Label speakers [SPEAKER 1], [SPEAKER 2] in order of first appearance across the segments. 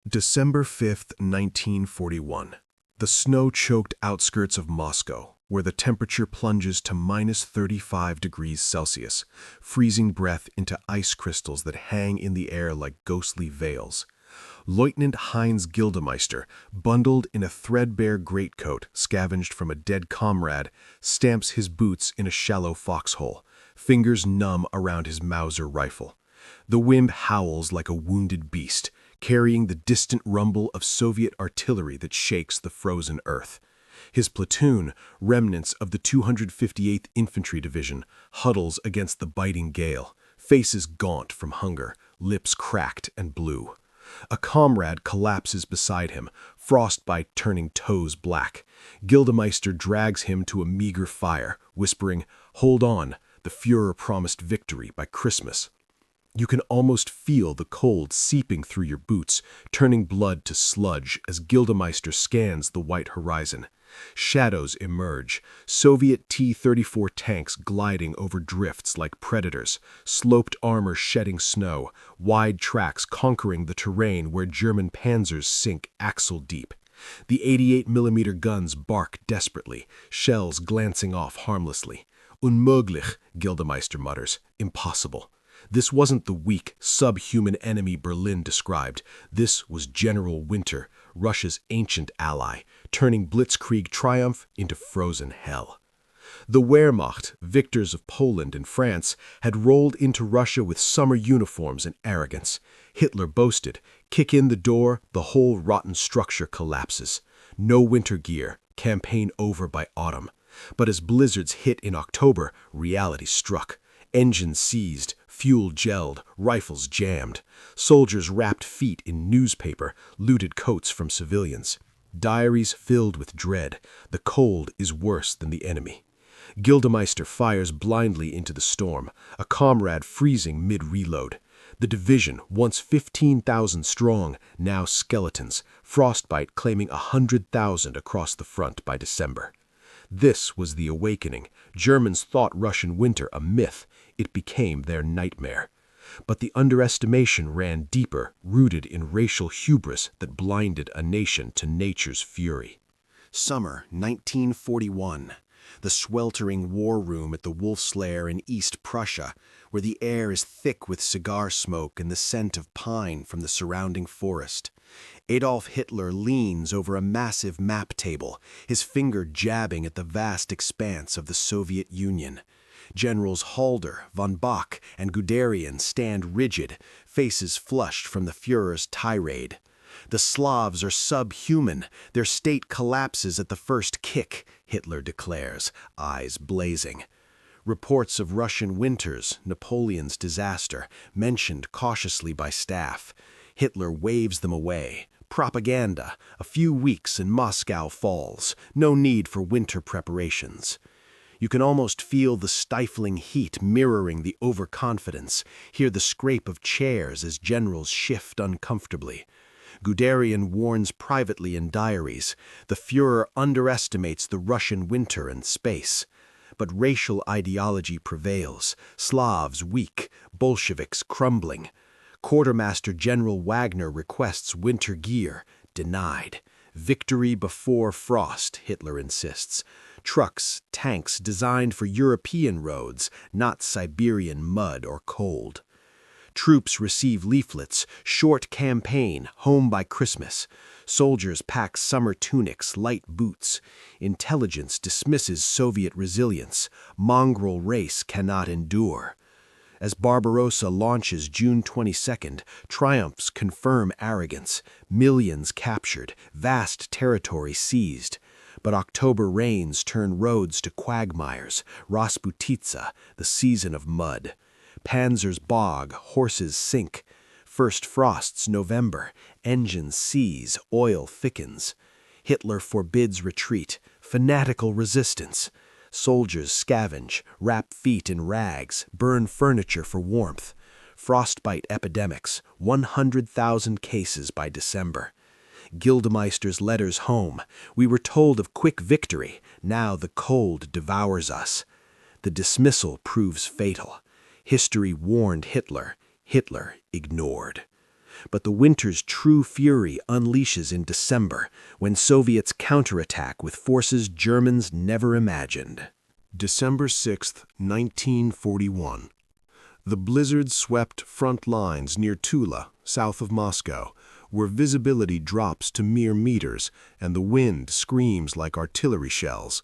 [SPEAKER 1] December 5th, 1941. The snow-choked outskirts of Moscow, where the temperature plunges to -35 degrees Celsius, freezing breath into ice crystals that hang in the air like ghostly veils. Lieutenant Heinz Gildemeister, bundled in a threadbare greatcoat scavenged from a dead comrade, stamps his boots in a shallow foxhole, fingers numb around his Mauser rifle. The wind howls like a wounded beast, carrying the distant rumble of Soviet artillery that shakes the frozen earth. His platoon, remnants of the 258th Infantry Division, huddles against the biting gale, faces gaunt from hunger, lips cracked and blue. A comrade collapses beside him, frostbite turning toes black. Gildemeister drags him to a meager fire, whispering, "Hold on, the Führer promised victory by Christmas." You can almost feel the cold seeping through your boots, turning blood to sludge as Gildemeister scans the white horizon. Shadows emerge, Soviet T-34 tanks gliding over drifts like predators, sloped armor shedding snow, wide tracks conquering the terrain where German panzers sink axle-deep. The 88mm guns bark desperately, shells glancing off harmlessly. "Unmöglich," Gildemeister mutters, "impossible." This wasn't the weak, subhuman enemy Berlin described. This was General Winter, Russia's ancient ally, turning blitzkrieg triumph into frozen hell. The Wehrmacht, victors of Poland and France, had rolled into Russia with summer uniforms and arrogance. Hitler boasted, "Kick in the door, the whole rotten structure collapses. No winter gear, campaign over by autumn." But as blizzards hit in October, reality struck. Engines seized, fuel gelled, rifles jammed. Soldiers wrapped feet in newspaper, looted coats from civilians. Diaries filled with dread. The cold is worse than the enemy. Gildemeister fires blindly into the storm, a comrade freezing mid-reload. The division, once 15,000 strong, now skeletons, frostbite claiming 100,000 across the front by December. This was the awakening. Germans thought Russian winter a myth. It became their nightmare. But the underestimation ran deeper, rooted in racial hubris that blinded a nation to nature's fury. Summer 1941. The sweltering war room at the Wolf's Lair in East Prussia, where the air is thick with cigar smoke and the scent of pine from the surrounding forest. Adolf Hitler leans over a massive map table, his finger jabbing at the vast expanse of the Soviet Union. Generals Halder, von Bock, and Guderian stand rigid, faces flushed from the Führer's tirade. The Slavs are subhuman. Their state collapses at the first kick, Hitler declares, eyes blazing. Reports of Russian winters, Napoleon's disaster, mentioned cautiously by staff. Hitler waves them away. Propaganda. A few weeks and Moscow falls. No need for winter preparations. You can almost feel the stifling heat mirroring the overconfidence, hear the scrape of chairs as generals shift uncomfortably. Guderian warns privately in diaries, the Führer underestimates the Russian winter and space. But racial ideology prevails, Slavs weak, Bolsheviks crumbling. Quartermaster General Wagner requests winter gear, denied. Victory before frost, Hitler insists. Trucks, tanks designed for European roads, not Siberian mud or cold. Troops receive leaflets, short campaign, home by Christmas. Soldiers pack summer tunics, light boots. Intelligence dismisses Soviet resilience. Mongrel race cannot endure. As Barbarossa launches June 22nd, triumphs confirm arrogance. Millions captured, vast territory seized. But October rains turn roads to quagmires, Rasputitsa, the season of mud. Panzers bog, horses sink. First frosts November, engines seize, oil thickens. Hitler forbids retreat, fanatical resistance. Soldiers scavenge, wrap feet in rags, burn furniture for warmth. Frostbite epidemics, 100,000 cases by December. Gildemeister's letters home. We were told of quick victory. Now the cold devours us. The dismissal proves fatal. History warned Hitler. Hitler ignored.
[SPEAKER 2] But the winter's true fury unleashes in December, when Soviets counterattack with forces Germans never imagined.
[SPEAKER 1] December 6, 1941. The blizzard swept front lines near Tula, south of Moscow, where visibility drops to mere meters and the wind screams like artillery shells.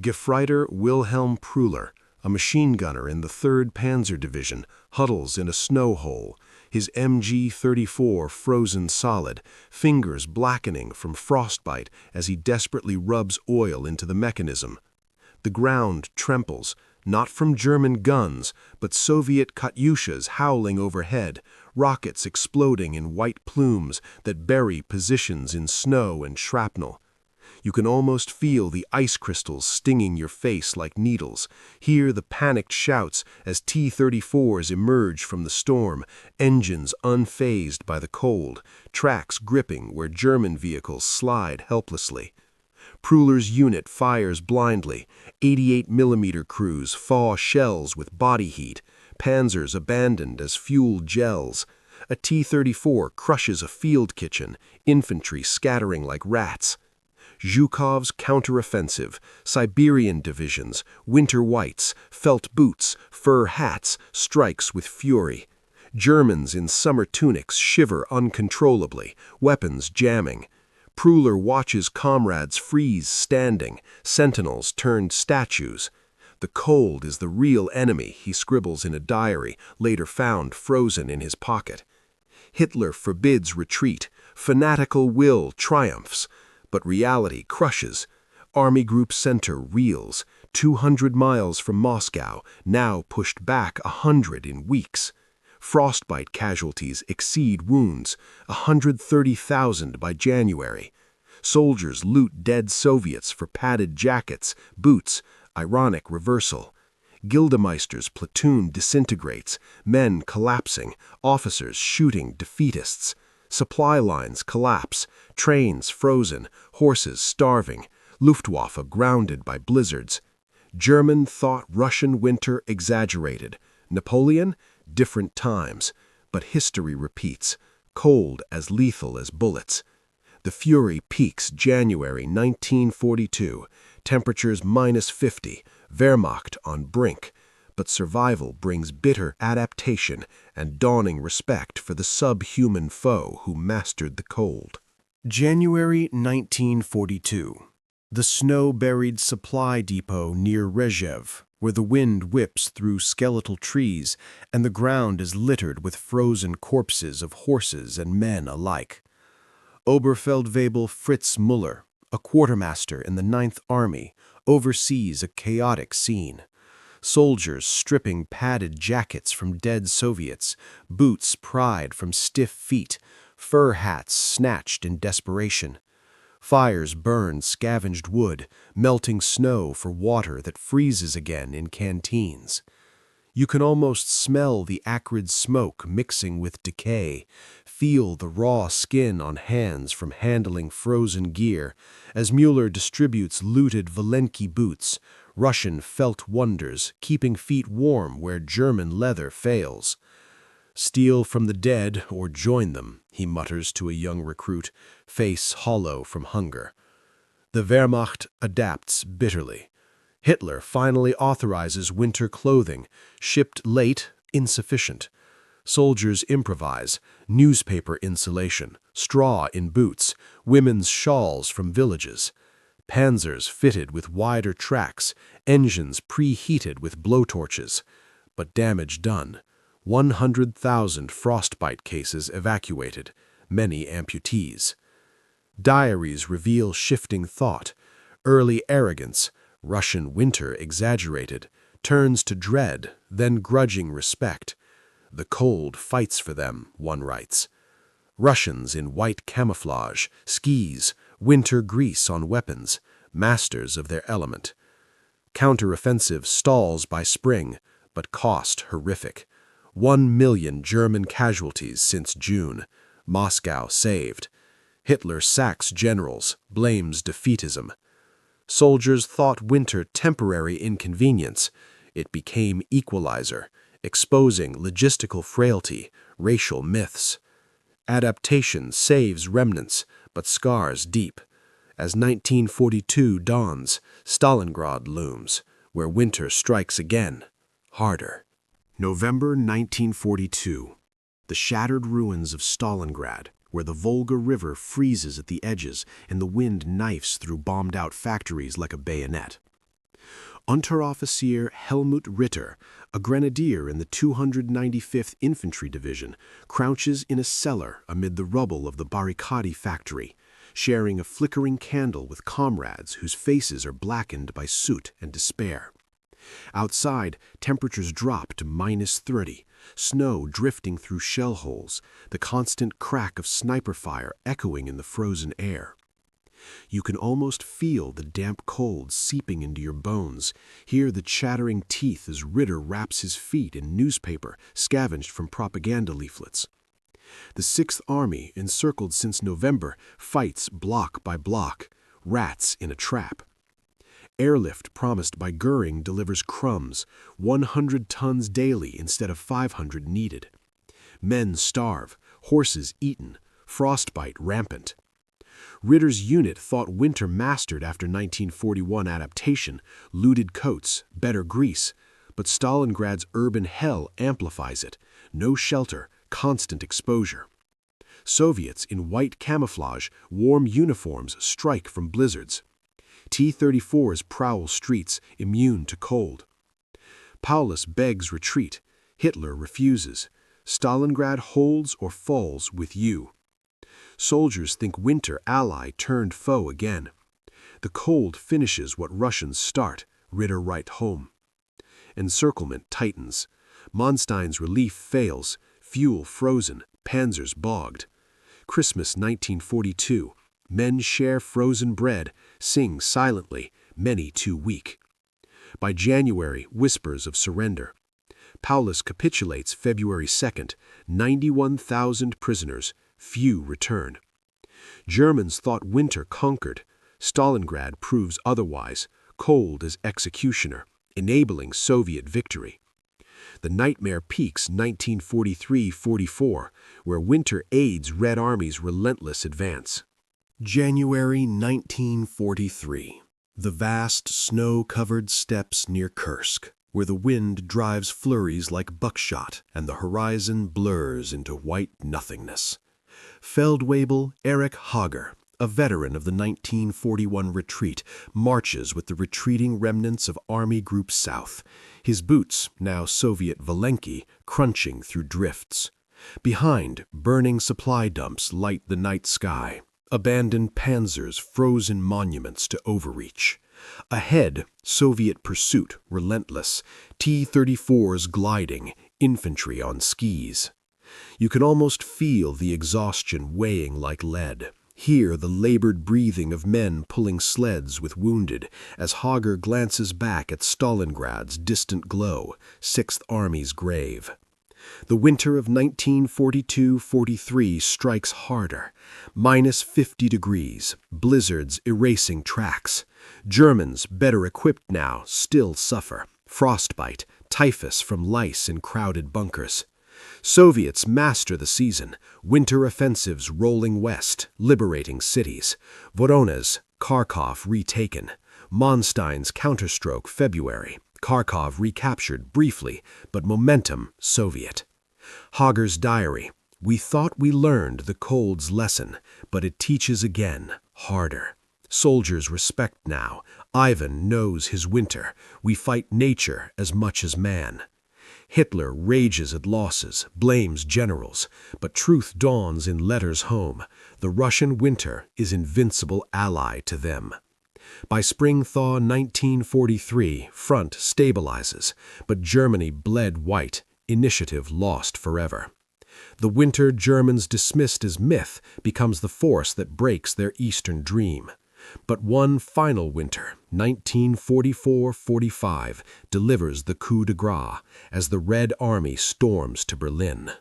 [SPEAKER 1] Gefreiter Wilhelm Prüller, a machine gunner in the 3rd Panzer Division, huddles in a snow hole, his MG-34 frozen solid, fingers blackening from frostbite as he desperately rubs oil into the mechanism. The ground trembles, not from German guns, but Soviet Katyushas howling overhead, rockets exploding in white plumes that bury positions in snow and shrapnel. You can almost feel the ice crystals stinging your face like needles, hear the panicked shouts as T-34s emerge from the storm, engines unfazed by the cold, tracks gripping where German vehicles slide helplessly. Prüller's unit fires blindly, 88mm crews thaw shells with body heat, panzers abandoned as fuel gels. A T-34 crushes a field kitchen, infantry scattering like rats. Zhukov's counteroffensive, Siberian divisions, winter whites, felt boots, fur hats, strikes with fury. Germans in summer tunics shiver uncontrollably, weapons jamming. Prüller watches comrades freeze standing, sentinels turned statues. The cold is the real enemy, he scribbles in a diary, later found frozen in his pocket. Hitler forbids retreat, fanatical will triumphs, but reality crushes. Army Group Center reels, 200 miles from Moscow, now pushed back 100 in weeks. Frostbite casualties exceed wounds, 130,000 by January. Soldiers loot dead Soviets for padded jackets, boots, ironic reversal. Gildemeister's platoon disintegrates, men collapsing, officers shooting defeatists. Supply lines collapse, trains frozen, horses starving, Luftwaffe grounded by blizzards. German thought Russian winter exaggerated. Napoleon? Different times, but history repeats, cold as lethal as bullets. The fury peaks January 1942, temperatures -50, Wehrmacht on brink, but survival brings bitter adaptation and dawning respect for the subhuman foe who mastered the cold. January 1942. The snow-buried supply depot near Rzhev, where the wind whips through skeletal trees and the ground is littered with frozen corpses of horses and men alike. Oberfeldwebel Fritz Müller, a quartermaster in the 9th Army, oversees a chaotic scene. Soldiers stripping padded jackets from dead Soviets, boots pried from stiff feet, fur hats snatched in desperation. Fires burn scavenged wood, melting snow for water that freezes again in canteens. You can almost smell the acrid smoke mixing with decay, feel the raw skin on hands from handling frozen gear, as Müller distributes looted Valenki boots, Russian felt wonders, keeping feet warm where German leather fails. "Steal from the dead or join them," he mutters to a young recruit, face hollow from hunger. The Wehrmacht adapts bitterly. Hitler finally authorizes winter clothing, shipped late, insufficient. Soldiers improvise, newspaper insulation, straw in boots, women's shawls from villages. Panzers fitted with wider tracks, engines preheated with blowtorches. But damage done. 100,000 frostbite cases evacuated, many amputees. Diaries reveal shifting thought. Early arrogance, Russian winter exaggerated, turns to dread, then grudging respect. The cold fights for them, one writes. Russians in white camouflage, skis, winter grease on weapons, masters of their element. Counteroffensive stalls by spring, but cost horrific. 1 million German casualties since June. Moscow saved. Hitler sacks generals, blames defeatism. Soldiers thought winter temporary inconvenience. It became equalizer, exposing logistical frailty, racial myths.
[SPEAKER 2] Adaptation saves remnants, but scars deep. As 1942 dawns, Stalingrad looms, where winter strikes again, harder.
[SPEAKER 1] November 1942. The shattered ruins of Stalingrad, where the Volga River freezes at the edges and the wind knifes through bombed-out factories like a bayonet. Unteroffizier Helmut Ritter, a grenadier in the 295th Infantry Division, crouches in a cellar amid the rubble of the Barikadi factory, sharing a flickering candle with comrades whose faces are blackened by soot and despair. Outside, temperatures drop to -30, snow drifting through shell holes, the constant crack of sniper fire echoing in the frozen air. You can almost feel the damp cold seeping into your bones, hear the chattering teeth as Ritter wraps his feet in newspaper scavenged from propaganda leaflets. The Sixth Army, encircled since November, fights block by block, rats in a trap. Airlift promised by Goering delivers crumbs, 100 tons daily instead of 500 needed. Men starve, horses eaten, frostbite rampant. Ritter's unit thought winter mastered after 1941 adaptation, looted coats, better grease, but Stalingrad's urban hell amplifies it. No shelter, constant exposure. Soviets in white camouflage, warm uniforms strike from blizzards. T-34s prowl streets, immune to cold. Paulus begs retreat. Hitler refuses. Stalingrad holds or falls with you. Soldiers think winter ally turned foe again. The cold finishes what Russians start, Ritter write home. Encirclement tightens. Manstein's relief fails, fuel frozen, panzers bogged. Christmas 1942. Men share frozen bread, sing silently, many too weak. By January, whispers of surrender. Paulus capitulates February 2nd, 91,000 prisoners, few return. Germans thought winter conquered. Stalingrad proves otherwise, cold as executioner, enabling Soviet victory. The nightmare peaks 1943-44, where winter aids Red Army's relentless advance.
[SPEAKER 2] January 1943. The vast snow-covered steppes near Kursk, where the wind drives flurries like buckshot and the horizon blurs into white nothingness. Feldwebel Erich Hager, a veteran of the 1941 retreat, marches with the retreating remnants of Army Group South, his boots, now Soviet Valenki, crunching through drifts. Behind, burning supply dumps light the night sky. Abandoned panzers, frozen monuments to overreach. Ahead, Soviet pursuit, relentless, T-34s gliding, infantry on skis. You can almost feel the exhaustion weighing like lead. Hear the labored breathing of men pulling sleds with wounded as Hager glances back at Stalingrad's distant glow, Sixth Army's grave. The winter of 1942-43 strikes harder. -50 degrees, blizzards erasing tracks. Germans, better equipped now, still suffer. Frostbite, typhus from lice in crowded bunkers. Soviets master the season, winter offensives rolling west, liberating cities. Voronezh, Kharkov retaken. Manstein's counterstroke February. Kharkov recaptured briefly, but momentum Soviet. Hager's diary. We thought we learned the cold's lesson, but it teaches again, harder. Soldiers respect now. Ivan knows his winter. We fight nature as much as man. Hitler rages at losses, blames generals, but truth dawns in letters home. The Russian winter is invincible ally to them. By spring thaw 1943, front stabilizes, but Germany bled white, initiative lost forever. The winter Germans dismissed as myth becomes the force that breaks their Eastern dream. But one final winter, 1944-45, delivers the coup de grace as the Red Army storms to Berlin.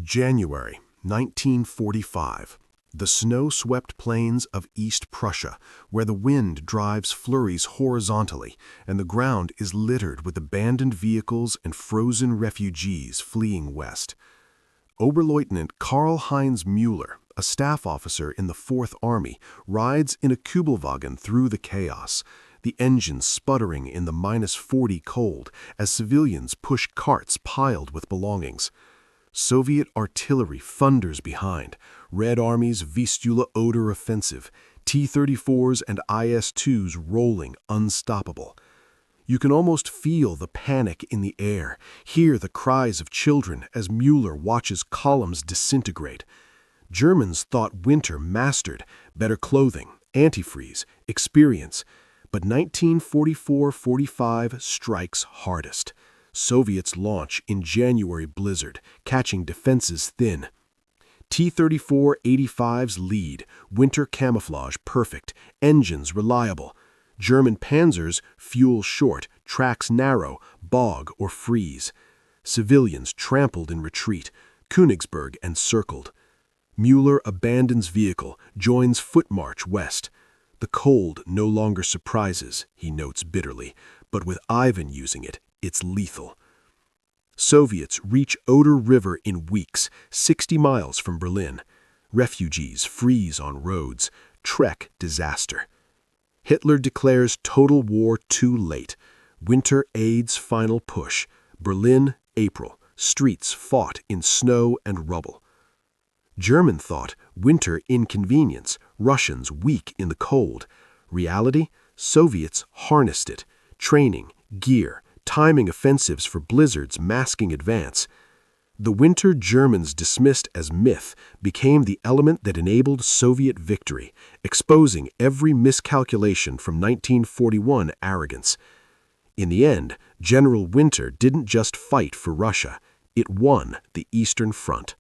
[SPEAKER 1] January 1945. The snow-swept plains of East Prussia, where the wind drives flurries horizontally and the ground is littered with abandoned vehicles and frozen refugees fleeing west. Oberleutnant Karl-Heinz Müller, a staff officer in the Fourth Army, rides in a Kübelwagen through the chaos, the engines sputtering in the -40 cold as civilians push carts piled with belongings. Soviet artillery thunders behind, Red Army's Vistula-Oder offensive, T-34s and IS-2s rolling unstoppable. You can almost feel the panic in the air, hear the cries of children as Müller watches columns disintegrate. Germans thought winter mastered, better clothing, antifreeze, experience. But 1944-45 strikes hardest. Soviets launch in January blizzard, catching defenses thin. T-34-85s lead, winter camouflage perfect, engines reliable. German panzers fuel short, tracks narrow, bog or freeze. Civilians trampled in retreat, Königsberg encircled. Müller abandons vehicle, joins foot march west. The cold no longer surprises, he notes bitterly, but with Ivan using it, it's lethal. Soviets reach Oder River in weeks, 60 miles from Berlin. Refugees freeze on roads, trek disaster. Hitler declares total war too late. Winter aids final push. Berlin, April. Streets fought in snow and rubble. German thought winter inconvenience, Russians weak in the cold. Reality, Soviets harnessed it. Training, gear, timing offensives for blizzards masking advance. The winter Germans dismissed as myth became the element that enabled Soviet victory, exposing every miscalculation from 1941 arrogance. In the end, General Winter didn't just fight for Russia, it won the Eastern Front.